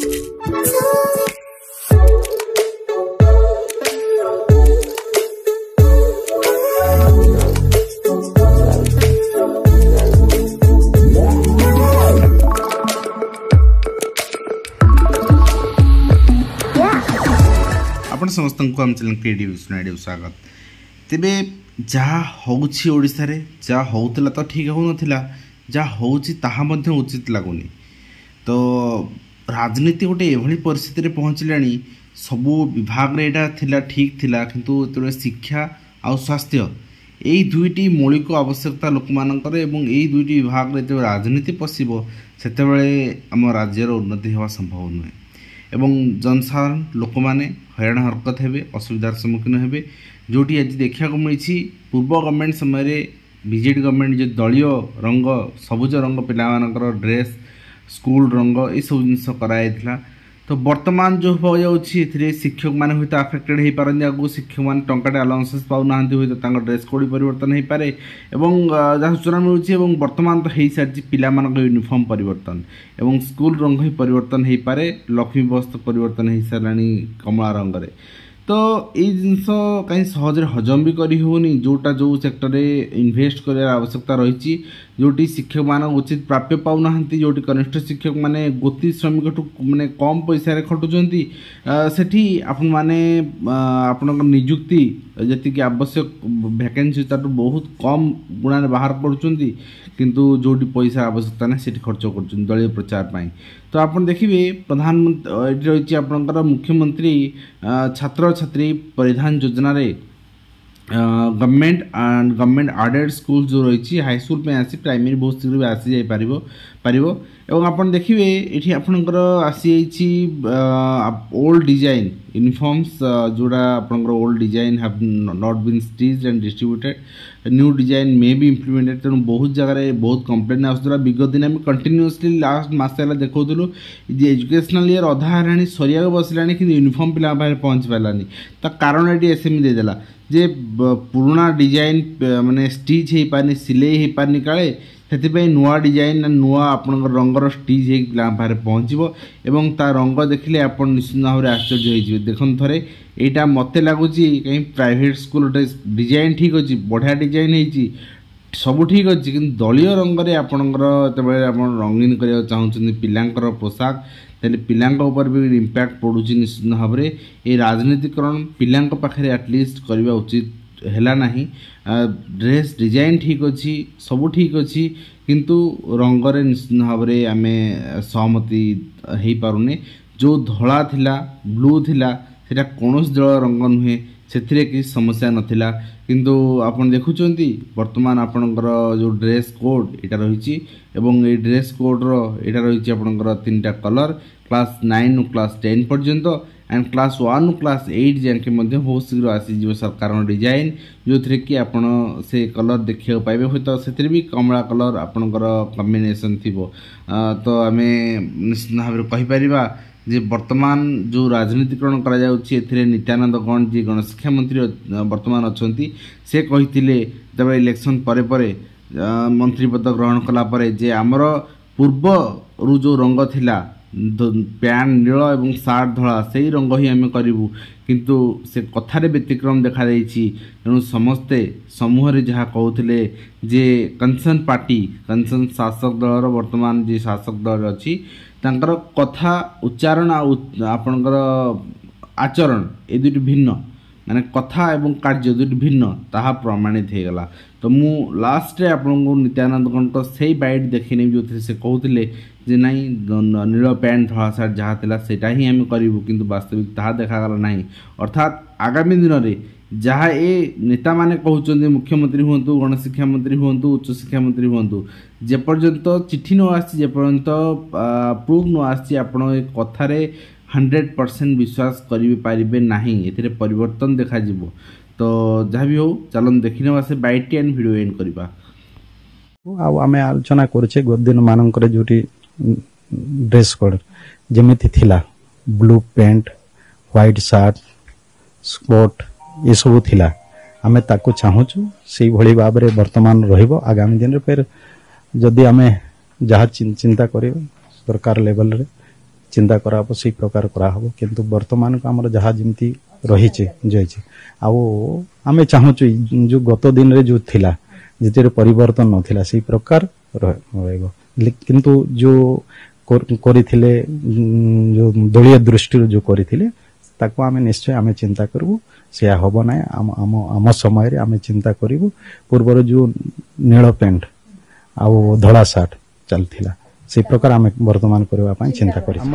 आपण समस्त को आम चैनल क्रिएटिव स्वागत। तेबे जहाँ होड़िशा रे जहाँ होउतला तो ठीक हो नथिला, जहाँ होउची ताहा मध्य उचित लागुनी। तो राजनीति गोटे एभली परिस्थिति रे पहुँचलानी, सबू विभाग रे एटा थिला ठीक थिला, किंतु तो शिक्षा आ स्वास्थ्य यही दुईटी मौलिक आवश्यकता लोक मानकर एवं यही दुईटी विभाग रे जो राजनीति पशिबो सेतेबेले आम राज्यर उन्नति होवा संभव नुहे एवं जनसाधारण लोक मैंने हैरान हरकत हेबे, असुविधार सम्मुखीन हेबे। जोटी आज देखा मिली पूर्व गवर्नमेंट समय बीजेडी गवर्नमेंट जो दलीय रंग सबुज रंग पिला ड्रेस स्कूल रंग ये सब जिनस कराइला। तो वर्तमान जो हो जाए शिक्षक मैंने हूँ आफेक्टेड हो पारती, आगू शिक्षक मैंने टंकाटे अलाउंसेस पाऊना हूँ ड्रेस कोड परिवर्तन हो पारे जहाँ सूचना मिलूँ। वर्तमान तो हो सारी पिला यूनिफॉर्म परिवर्तन एवं स्कूल रंग ही परिवर्तन हो पारे, लक्ष्मी बस तो परिवर्तन हो सारा कमला रंग रे। तो ये जिनस कहीं सहज हजम भी करी होनी, जोटा जो सेक्टर में इन्वेस्ट कर आवश्यकता रही, जोटी शिक्षक मान उचित प्राप्य पाऊना, जोटी कनिष्ठ शिक्षक माने गोती श्रमिक ठू माने कम पैसा खटुंट सेठी आपण माने आपण निजुक्ति जी आवश्यक वैकेंसी तार बहुत कम गुणा बाहर पड़ुंट, किंतु जोटी पैसा आवश्यकता ना सेठी खर्च कर दलीय प्रचार पाई। तो आप देखिए प्रधानमंत्री रही आपंकर मुख्यमंत्री छात्र छात्री परिधान योजना रे गवर्नमेंट एडेड स्कूल जो रही हाई स्कूल में आसी प्राइमरी बहुत शीघ्र भी आसी जापर एवं आप देखिए ये आपंकर आसी ओल्ड डिजाइन यूनिफॉर्म्स जोड़ा आपंकर old design have not been stitched and distributed, new design may be implemented. तेणु बहुत जगह बहुत कंप्लेन आसूला। विगत दिन आम कंटिन्यूअसली लास्ट मसला देखुलू जे एजुकेशनल ईयर अधा है सरिया बसला कि यूनिफॉर्म पिला पहुँच पारानी। ता कारण ये एसएमई देदेला जे पुराना डिजाइन माने स्टिच हो पारनी, सिलाई हो पारनी काले से नुआ डिजाइन नुआ आपण रंगर स्टिच हो पहुँचो एवं ता रंग देखिले आप निश्चित भाव में आश्चर्य हो। देखो थे यहाँ मत लगुच कहीं प्राइवेट स्कूल डिजाइन ठीक अच्छी बढ़िया डिजाइन हो सब ठीक अच्छे, कि दलीय रंग में आपंकर रंगीन करने चाहते पिलांकर पोशाक तेल पिलांक ऊपर भी इम्पैक्ट पड़ू निश्चित भाव में। ये राजनीतिकरण पिलांक पाखे एटलिस्ट करने उचित है ना। ड्रेस डिजाइन ठीक अच्छी सब ठीक अच्छी, किंतु रंगरे निश्चित भाव में आम सहमति हो पारुने। जो धला थिला ब्लू थिला सेटा कौन दल रंग नुहे, से किसी समस्या नथिला, किंतु आपन देखुचंती वर्तमान आपनकर जो ड्रेस कोड इटा रही एवं ये ड्रेस कोड इटा रही आपनकर तीनटा कलर क्लास 9 क्लास 10 पर्यंत एंड क्लास 1 क्लास 8 जाके बहुत शीघ्र आसीज सरकार डिजाइन जो थे कि आपन से कलर देखा पाइबे हूँ तो से भी कमला कलर आपनकर कॉम्बिनेशन थी। तो आम निश्चित भाव में कहीपर जे वर्तमान जो राजनीतिकरण करा नित्यानंद गण जी गणशिक्षा मंत्री वर्तमान अच्छा से कही जब इलेक्शन परे परे मंत्री पद ग्रहण कलापर जे आमर पूर्व रु जो रंग थिला पैंट नील एवं सार्ट धला से रंग ही आम करूँ, किंतु से कथार व्यतिक्रम देखा तेणु समस्ते समूह जहाँ कहते जे कंसर्न पार्टी कंसर्न शासक दल वर्तमान जी शासक दल अच्छी तांकर कथा उच्चारण आपणकर आचरण ए दुटी भिन्न माने कथा एवं कार्य दुटी भिन्न ताहा प्रमाणित हो गला। तो मु लास्ट रे आपन को नित्यानंद गण से बाइट देखनी जो से कहते जे नाई नील पैंट धला सार्ट जहाँ थिला सेटा ही आम करूँ, किंतु वास्तविक ताहा देखागला नहीं। अर्थात आगामी दिन में जहाँ ये नेता माने कहते मुख्यमंत्री हूँ गणशिक्षा मंत्री हूँ उच्च शिक्षा मंत्री हूँ जेपर्यंत चिठी न आपर्यंत प्रूफ न आसी कथार 100% विश्वास करें ना, ये परिवर्तन देखा। तो जहाँ भी हो चलन देखने से बाइट एंड वीडियो एंड करवा आम आलोचना करुचे दिन मानक जो ड्रेस कोड जमी थिला blue pant white shirt sport ये सब थिला आमे ताको चाहूचु से भली भाव में वर्तमान रहिबो। आगामी दिन फिर जदि आमे जहाँ चिंता कर सरकार लेवल रे ଚିନ୍ତା କରାହବ ସେଇ ପ୍ରକାର କରାହବ। କିନ୍ତୁ ବର୍ତ୍ତମାନକୁ ଆମର ଯାହା ଯେମିତି ରହିଛି ଯାଇଛି, ଆଉ ଆମେ ଚାହୁଁଛୁ ଯୋଉ ଗତ ଦିନରେ ଯୋଉ ଥିଲା ଯେତେବେଳେ ପରିବର୍ତ୍ତନ ନଥିଲା ସେଇ ପ୍ରକାର ରହିବ। କିନ୍ତୁ ଯୋଉ କରିଥିଲେ ଯୋଉ ଦଳୀୟ ଦୃଷ୍ଟିରୁ ଯୋଉ କରିଥିଲେ ତାକୁ ଆମେ ନିଶ୍ଚୟ ଆମେ ଚିନ୍ତା କରିବୁ, ସେୟା ହବ ନାହିଁ। ଆମ ସମୟରେ ଆମେ ଚିନ୍ତା କରିବୁ। ପୂର୍ବରୁ ଯୋଉ ନୀଳ ପ୍ୟାଣ୍ଟ ଆଉ ଧଳା ସାର୍ଟ ଚାଲିଥିଲା ସେଇ ପ୍ରକାର ଆମେ ବର୍ତ୍ତମାନ କରିବା ପାଇଁ ଚିନ୍ତା କରିଛୁ।